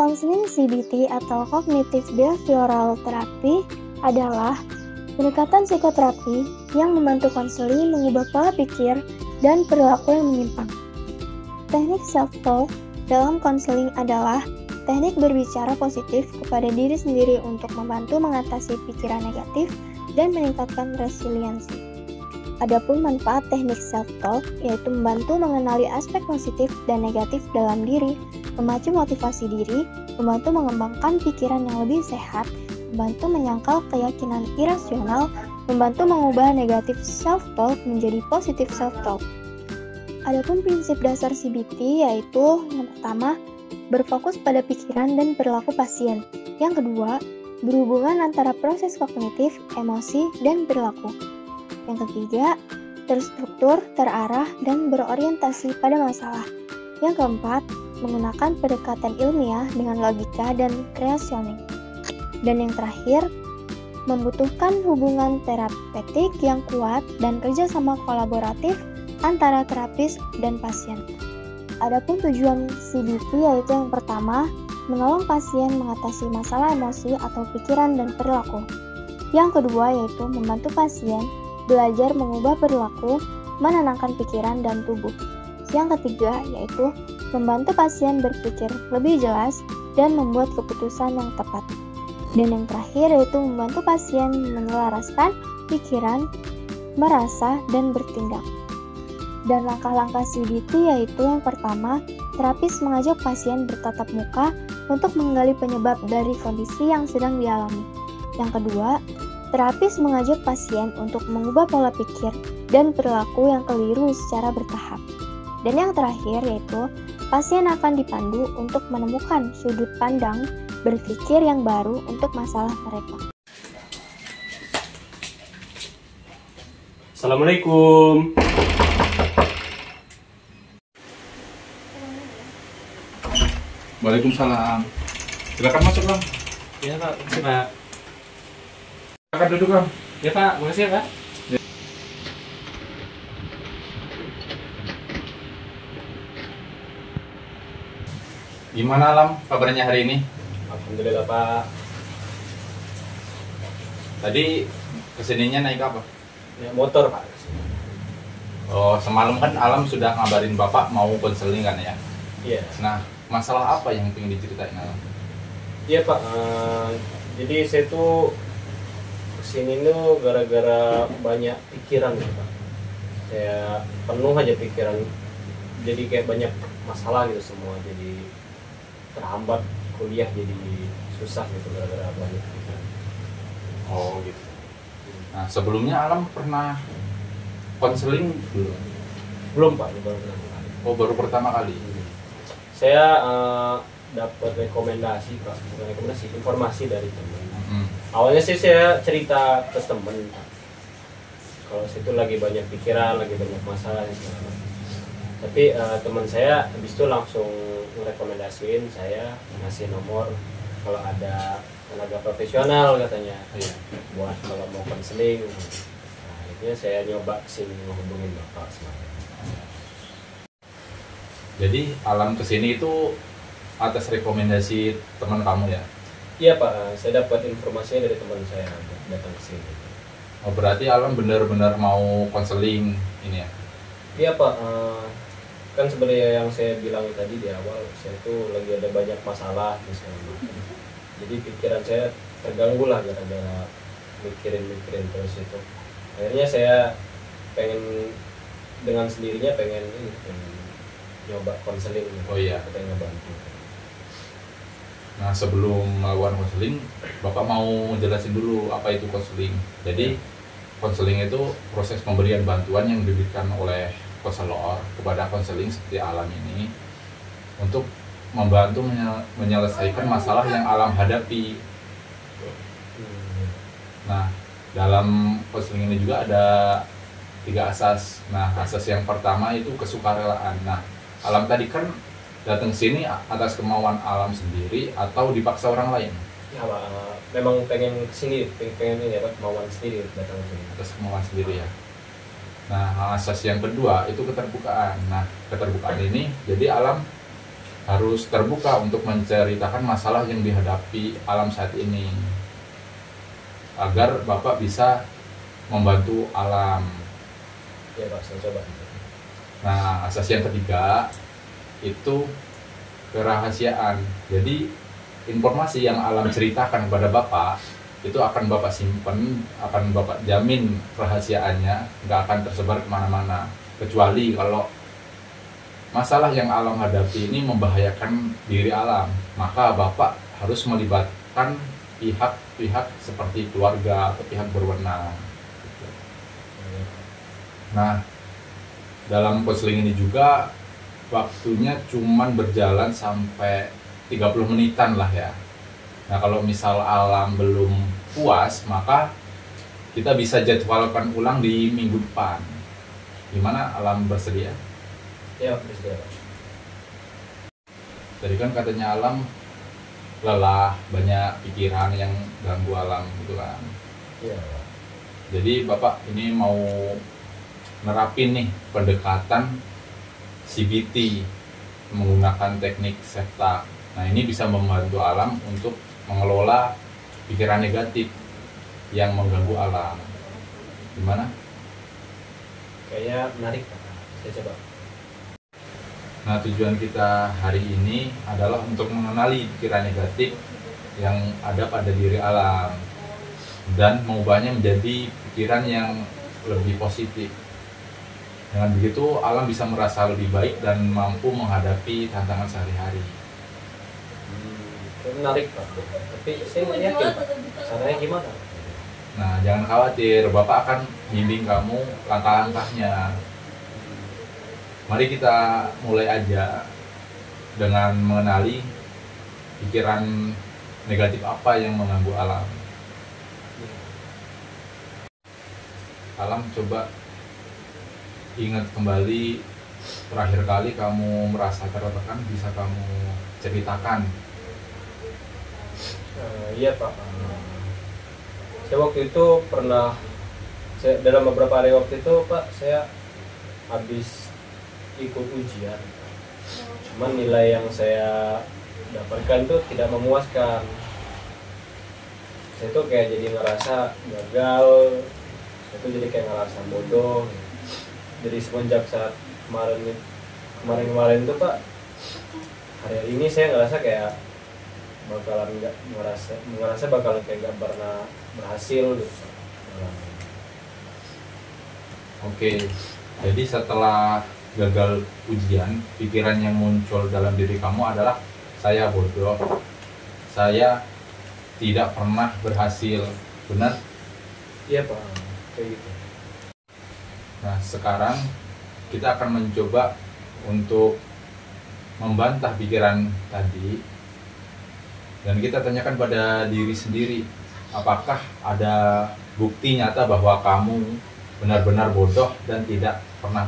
Konseling CBT atau Cognitive Behavioral Therapy adalah pendekatan psikoterapi yang membantu konseli mengubah pola pikir dan perilaku yang menyimpang. Teknik self-talk dalam konseling adalah teknik berbicara positif kepada diri sendiri untuk membantu mengatasi pikiran negatif dan meningkatkan resiliensi. Adapun manfaat teknik self-talk yaitu membantu mengenali aspek positif dan negatif dalam diri, memacu motivasi diri, membantu mengembangkan pikiran yang lebih sehat, membantu menyangkal keyakinan irasional, membantu mengubah negatif self-talk menjadi positif self-talk. Adapun prinsip dasar CBT yaitu yang pertama, berfokus pada pikiran dan perilaku pasien. Yang kedua, berhubungan antara proses kognitif, emosi, dan perilaku. Yang ketiga, terstruktur, terarah, dan berorientasi pada masalah. Yang keempat, menggunakan pendekatan ilmiah dengan logika dan kreasioning. Dan yang terakhir, membutuhkan hubungan terapeutik yang kuat dan kerjasama kolaboratif antara terapis dan pasien. Adapun tujuan CBT yaitu yang pertama, menolong pasien mengatasi masalah emosi atau pikiran dan perilaku. Yang kedua yaitu membantu pasien belajar mengubah perilaku, menenangkan pikiran dan tubuh. Yang ketiga yaitu membantu pasien berpikir lebih jelas dan membuat keputusan yang tepat. Dan yang terakhir yaitu membantu pasien menyelaraskan pikiran, merasa, dan bertindak. Dan langkah-langkah CBT yaitu yang pertama, terapis mengajak pasien bertatap muka untuk menggali penyebab dari kondisi yang sedang dialami. Yang kedua, terapis mengajak pasien untuk mengubah pola pikir dan perilaku yang keliru secara bertahap. Dan yang terakhir yaitu, pasien akan dipandu untuk menemukan sudut pandang berpikir yang baru untuk masalah mereka. Assalamualaikum. Waalaikumsalam. Silakan masuk, Bang. Ya Pak, makasih Pak. Silakan duduk, Bang. Ya Pak, makasih ya Pak. Gimana, Alam, kabarnya hari ini? Alhamdulillah Pak. Tadi kesininya naik apa? Ya, motor Pak. Oh, semalam kan Alam sudah ngabarin Bapak mau konseling kan ya? Iya. Nah, masalah apa yang pengen diceritain, Alam? Iya Pak. Jadi saya tuh kesini tuh gara-gara banyak pikiran gitu Pak. Saya penuh aja pikiran. Jadi kayak banyak masalah gitu semua. Jadi terhambat kuliah, jadi susah gitu gara-gara banyak pikiran. Oh, gitu. Nah, sebelumnya Alam pernah konseling belum? Belum Pak, baru pertama kali. Oh, baru pertama kali. Saya dapat rekomendasi Pak, bukan rekomendasi, informasi dari teman. Awalnya sih saya cerita ke teman Pak. Kalau saya itu lagi banyak pikiran, lagi banyak masalah segala. Tapi teman saya habis itu langsung merekomendasiin saya, ngasih nomor kalau ada tenaga profesional katanya, buat kalau mau konseling. Nah, akhirnya saya nyoba sini menghubungin Bapak semalam. Jadi Alam kesini itu atas rekomendasi teman kamu ya? Iya Pak, saya dapat informasinya dari teman saya datang ke sini. Oh, berarti Alam benar-benar mau konseling ini ya? Iya Pak, kan sebenarnya yang saya bilang tadi di awal, saya tuh lagi ada banyak masalah misalnya. Jadi pikiran saya terganggu lah gara-gara mikirin terus itu. Akhirnya saya pengen dengan sendirinya pengen nyoba konseling. Oh iya. Katanya ngebantu. Nah, sebelum melakukan konseling, Bapak mau jelasin dulu apa itu konseling. Jadi konseling itu proses pemberian bantuan yang diberikan oleh konselor, kepada konseling seperti Alam ini untuk membantu menyelesaikan masalah yang Alam hadapi. Nah, dalam konseling ini juga ada 3 asas. Nah, asas yang pertama itu kesukarelaan. Nah, Alam tadi kan datang sini atas kemauan Alam sendiri atau dipaksa orang lain? Ya, Pak, memang pengen kesini, pengen ini ya Pak, kemauan sendiri datang ke sini. Atas kemauan sendiri ya. Nah, asas yang kedua itu keterbukaan. Nah, keterbukaan ini jadi Alam harus terbuka untuk menceritakan masalah yang dihadapi Alam saat ini, agar Bapak bisa membantu Alam. Ya Pak, saya coba. Nah, asas yang ketiga itu kerahasiaan. Jadi informasi yang Alam ceritakan kepada Bapak itu akan Bapak simpan, akan Bapak jamin rahasiaannya, nggak akan tersebar kemana-mana. Kecuali kalau masalah yang Alam hadapi ini membahayakan diri Alam, maka Bapak harus melibatkan pihak-pihak seperti keluarga atau pihak berwenang. Nah, dalam konseling ini juga waktunya cuman berjalan sampai 30 menitan lah ya. Nah, kalau misal Alam belum puas, maka kita bisa jadwalkan ulang di minggu depan. Gimana, Alam bersedia? Ya, bersedia Pak. Tadi kan katanya Alam lelah, banyak pikiran yang ganggu Alam gitu kan. Iya Pak. Jadi Bapak ini mau nerapin nih pendekatan CBT menggunakan teknik self-talk. Nah, ini bisa membantu Alam untuk mengelola pikiran negatif yang mengganggu Alam. Gimana? Kayaknya menarik Pak. Saya coba. Nah, tujuan kita hari ini adalah untuk mengenali pikiran negatif yang ada pada diri Alam dan mengubahnya menjadi pikiran yang lebih positif. Dengan begitu, Alam bisa merasa lebih baik dan mampu menghadapi tantangan sehari-hari. Menarik Pak. Tapi saya nggak yakin Pak, caranya gimana? Nah, jangan khawatir, Bapak akan bimbing kamu langkah-langkahnya. Mari kita mulai aja dengan mengenali pikiran negatif apa yang mengganggu Alam. Alam, coba ingat kembali terakhir kali kamu merasa tertekan, bisa kamu ceritakan. Iya Pak. Saya waktu itu pernah, dalam beberapa hari waktu itu Pak, saya habis ikut ujian. Cuman nilai yang saya dapatkan tuh tidak memuaskan. Saya tuh kayak jadi ngerasa gagal. Saya tuh jadi kayak ngerasa bodoh. Jadi semenjak saat kemarin tuh Pak, hari ini saya ngerasa kayak bakalan nggak ngerasa bakalan kayak nggak pernah berhasil gitu. Oke, jadi setelah gagal ujian, pikiran yang muncul dalam diri kamu adalah saya bodoh, saya tidak pernah berhasil, benar? Iya Pak, kayak gitu. Nah, sekarang kita akan mencoba untuk membantah pikiran tadi dan kita tanyakan pada diri sendiri, apakah ada bukti nyata bahwa kamu benar-benar bodoh dan tidak pernah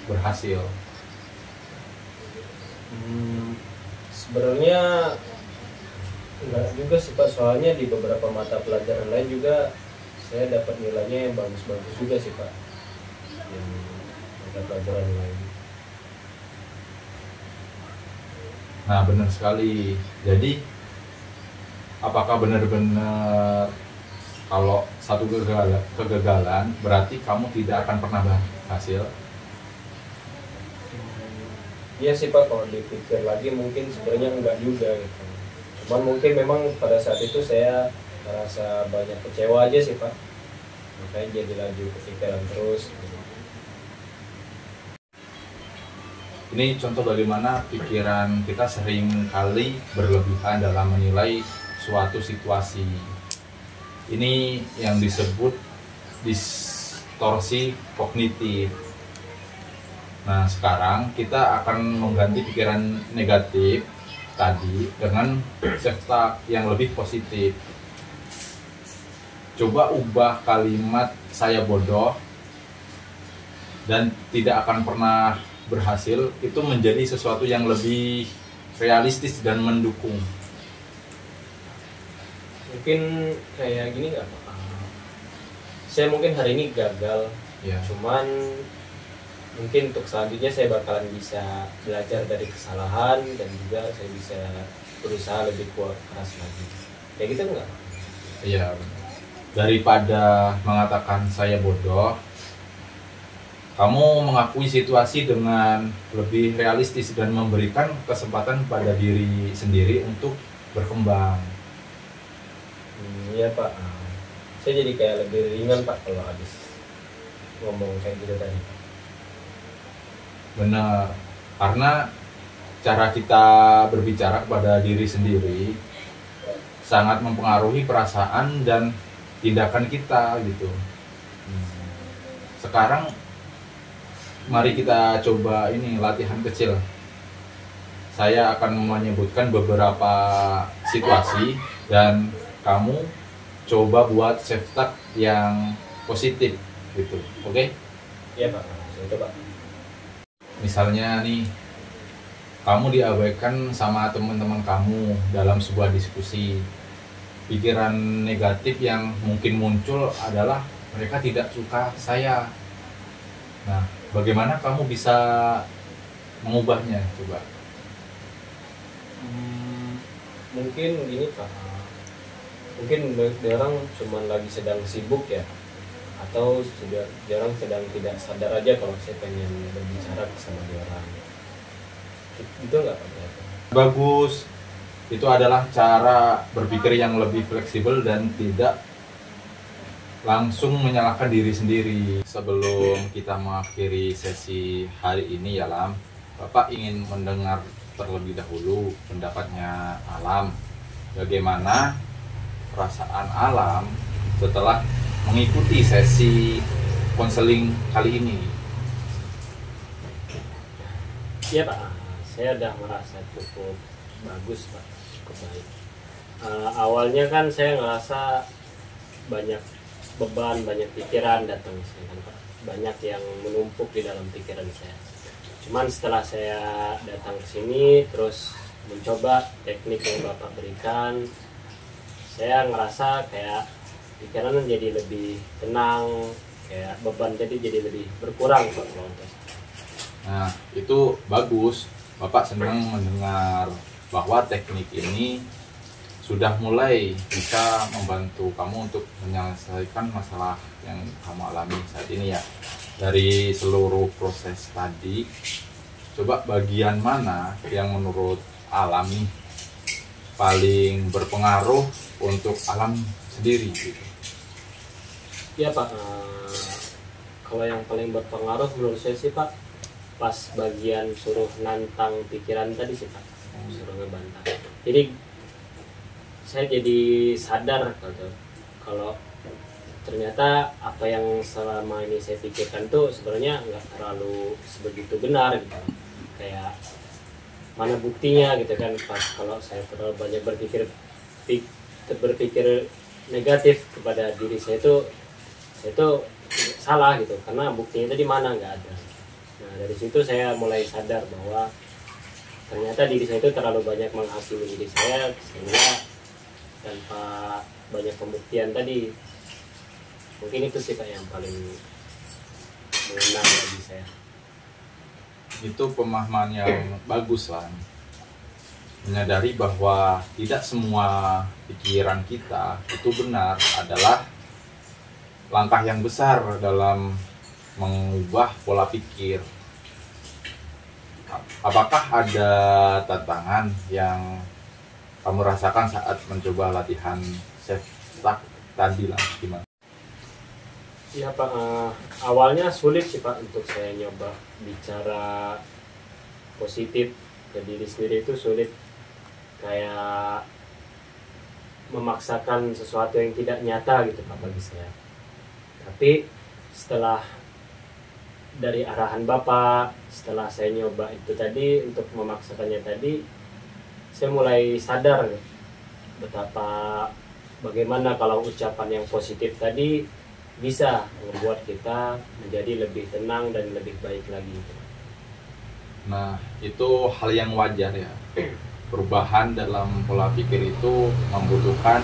berhasil? Sebenarnya enggak juga sih Pak, soalnya di beberapa mata pelajaran lain juga saya dapat nilainya yang bagus-bagus juga sih Pak, yang mata pelajaran lain. Nah, benar sekali. Jadi apakah benar-benar kalau satu kegagalan berarti kamu tidak akan pernah berhasil? Iya sih Pak, kalau dipikir lagi mungkin sebenarnya enggak juga gitu. Cuman mungkin memang pada saat itu saya merasa banyak kecewa aja sih Pak, makanya jadi laju kepikiran terus gitu. Ini contoh bagaimana pikiran kita sering kali berlebihan dalam menilai suatu situasi. Ini yang disebut distorsi kognitif. Nah, sekarang kita akan mengganti pikiran negatif tadi dengan self-talk yang lebih positif. Coba ubah kalimat saya bodoh dan tidak akan pernah berhasil itu menjadi sesuatu yang lebih realistis dan mendukung. Mungkin kayak gini nggak Pak? Saya mungkin hari ini gagal, Ya. cuman mungkin untuk selanjutnya saya bakalan bisa belajar dari kesalahan dan juga saya bisa berusaha lebih kuat keras lagi. Kayak gitu enggak? Iya. Daripada mengatakan saya bodoh, kamu mengakui situasi dengan lebih realistis dan memberikan kesempatan pada diri sendiri untuk berkembang. Iya Pak. Saya jadi kayak lebih ringan Pak kalau habis ngomong kayak gitu tadi. Benar, karena cara kita berbicara kepada diri sendiri sangat mempengaruhi perasaan dan tindakan kita gitu. Sekarang mari kita coba ini latihan kecil. Saya akan menyebutkan beberapa situasi dan kamu coba buat self-talk yang positif gitu. Oke? Iya Pak. Saya coba. Misalnya nih, kamu diabaikan sama teman-teman kamu dalam sebuah diskusi. Pikiran negatif yang mungkin muncul adalah mereka tidak suka saya. Nah, bagaimana kamu bisa mengubahnya? Coba. Mungkin gini Pak. Mungkin orang cuma lagi sedang sibuk ya, atau sudah jarang sedang tidak sadar aja kalau saya pengen berbicara sama dia orang. Itu enggak Pak? Bagus. Itu adalah cara berpikir yang lebih fleksibel dan tidak langsung menyalahkan diri sendiri. Sebelum kita mengakhiri sesi hari ini ya Lam, Bapak ingin mendengar terlebih dahulu pendapatnya Alam. Bagaimana perasaan Alam setelah mengikuti sesi konseling kali ini? Iya Pak, saya udah merasa cukup bagus Pak, cukup baik. Awalnya kan saya ngerasa banyak beban, banyak pikiran datang ke sini kan Pak, banyak yang menumpuk di dalam pikiran saya. Cuman setelah saya datang ke sini terus mencoba teknik yang Bapak berikan, saya ngerasa kayak pikiran jadi lebih tenang, kayak beban jadi lebih berkurang Pak kalau untuk saya. Nah, itu bagus. Bapak senang mendengar bahwa teknik ini sudah mulai bisa membantu kamu untuk menyelesaikan masalah yang kamu alami saat ini ya. Dari seluruh proses tadi, coba bagian mana yang menurut Alam nih paling berpengaruh untuk Alam sendiri gitu? Ya Pak, kalau yang paling berpengaruh menurut saya sih Pak, pas bagian suruh nantang pikiran tadi sih Pak, suruh ngebantah. Jadi saya jadi sadar kalau ternyata apa yang selama ini saya pikirkan tuh sebenarnya nggak terlalu sebegitu benar gitu. Kayak mana buktinya gitu kan, pas kalau saya terlalu banyak berpikir negatif kepada diri saya itu salah gitu, karena buktinya itu di mana, nggak ada. Nah dari situ saya mulai sadar bahwa ternyata diri saya itu terlalu banyak menghakimi diri saya, sehingga tanpa banyak pembuktian tadi. Mungkin itu sih Pak yang paling mengena bagi saya. Itu pemahaman yang bagus lah. Menyadari bahwa tidak semua pikiran kita itu benar adalah langkah yang besar dalam mengubah pola pikir. Apakah ada tantangan yang kamu rasakan saat mencoba latihan self-talk tadi lah, gimana? Ya Pak, awalnya sulit sih Pak untuk saya nyoba bicara positif ke diri sendiri, itu sulit. Kayak memaksakan sesuatu yang tidak nyata gitu Pak bagi saya. Tapi setelah dari arahan Bapak, setelah saya nyoba itu tadi untuk memaksakannya tadi, saya mulai sadar betapa bagaimana kalau ucapan yang positif tadi bisa membuat kita menjadi lebih tenang dan lebih baik lagi. Nah, itu hal yang wajar ya. Perubahan dalam pola pikir itu membutuhkan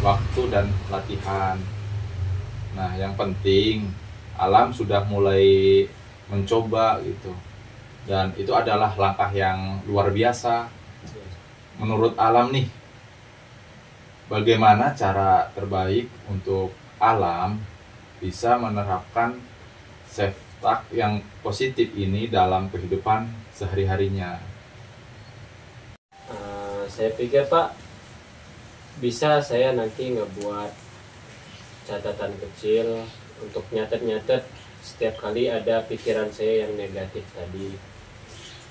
waktu dan latihan. Nah, yang penting Alam sudah mulai mencoba gitu. Dan itu adalah langkah yang luar biasa. Menurut Alam nih, bagaimana cara terbaik untuk Alam bisa menerapkan self-talk yang positif ini dalam kehidupan sehari-harinya? Saya pikir Pak, bisa saya nanti ngebuat catatan kecil untuk nyatet-nyatet setiap kali ada pikiran saya yang negatif tadi.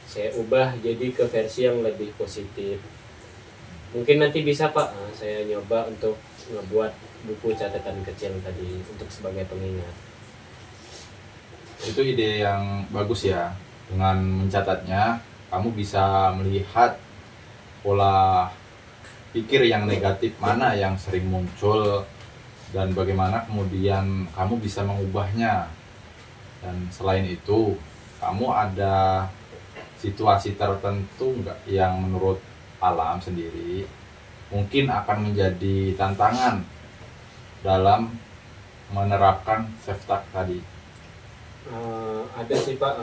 Saya ubah jadi ke versi yang lebih positif. Mungkin nanti bisa Pak, saya nyoba untuk ngebuat buku catatan kecil tadi untuk sebagai pengingat. Itu ide yang bagus ya. Dengan mencatatnya, kamu bisa melihat pola pikir yang negatif mana yang sering muncul dan bagaimana kemudian kamu bisa mengubahnya. Dan selain itu, kamu ada situasi tertentu nggak yang menurut Alam sendiri mungkin akan menjadi tantangan dalam menerapkan self-talk tadi? Ada sih Pak,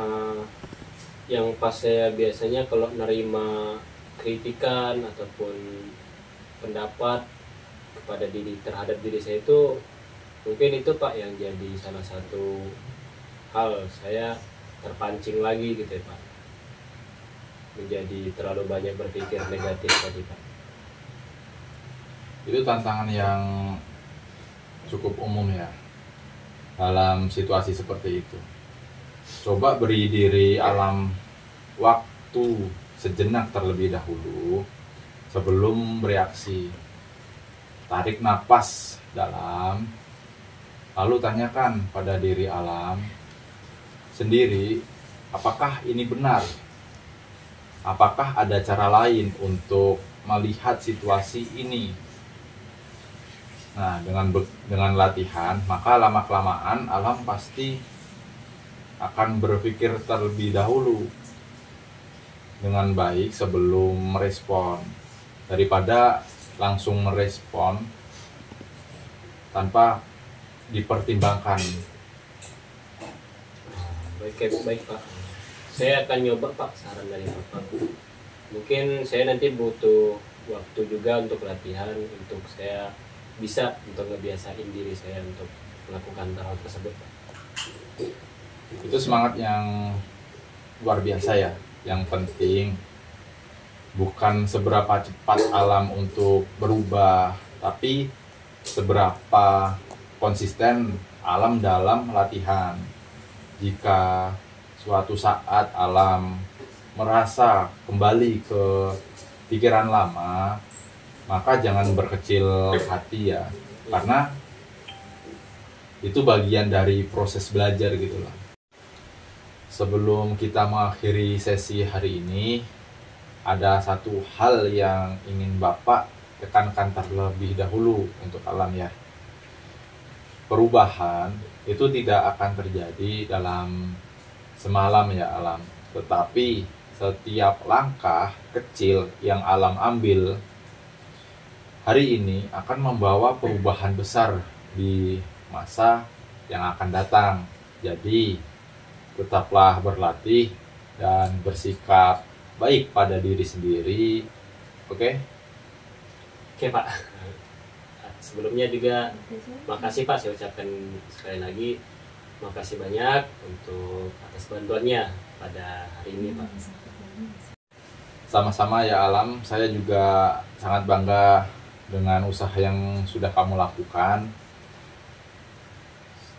yang pas saya biasanya kalau nerima kritikan ataupun pendapat kepada terhadap diri saya itu, mungkin itu Pak yang jadi salah satu hal saya terpancing lagi gitu ya Pak, menjadi terlalu banyak berpikir negatif tadi Pak. Itu tantangan yang cukup umum ya dalam situasi seperti itu. Coba beri diri Alam waktu sejenak terlebih dahulu sebelum bereaksi. Tarik napas dalam, lalu tanyakan pada diri Alam sendiri, apakah ini benar? Apakah ada cara lain untuk melihat situasi ini? Nah, dengan latihan, maka lama-kelamaan Alam pasti akan berpikir terlebih dahulu dengan baik sebelum merespon, daripada langsung merespon tanpa dipertimbangkan. Baik Pak, saya akan nyoba Pak saran dari Bapak. Mungkin saya nanti butuh waktu juga untuk latihan, untuk saya bisa untuk ngebiasain diri saya untuk melakukan hal tersebut Pak. Itu semangat yang luar biasa ya. Yang penting bukan seberapa cepat Alam untuk berubah, tapi seberapa konsisten Alam dalam latihan. Jika suatu saat Alam merasa kembali ke pikiran lama, maka jangan berkecil hati ya, karena itu bagian dari proses belajar gitu lah. Sebelum kita mengakhiri sesi hari ini, ada satu hal yang ingin Bapak tekankan terlebih dahulu untuk Alam ya. Perubahan itu tidak akan terjadi dalam semalam ya Alam, tetapi setiap langkah kecil yang Alam ambil hari ini akan membawa perubahan besar di masa yang akan datang. Jadi tetaplah berlatih dan bersikap baik pada diri sendiri. Oke? Oke Pak. Sebelumnya juga makasih Pak, saya ucapkan sekali lagi makasih banyak untuk atas bantuannya pada hari ini Pak. Sama-sama ya Alam, saya juga sangat bangga dengan usaha yang sudah kamu lakukan.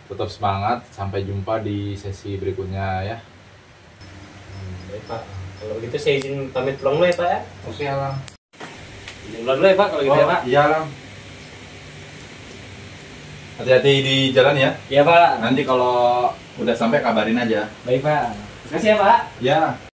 Tetap semangat, sampai jumpa di sesi berikutnya ya. Baik Pak, kalau begitu saya izin pamit pulang dulu ya Pak ya. Oke Alam. Izin pulang dulu ya Pak kalau gitu ya Pak. Iya Alam. Hati-hati di jalan ya. Iya Pak. Nanti kalau udah sampai kabarin aja. Baik Pak. Terima kasih ya Pak. Ya.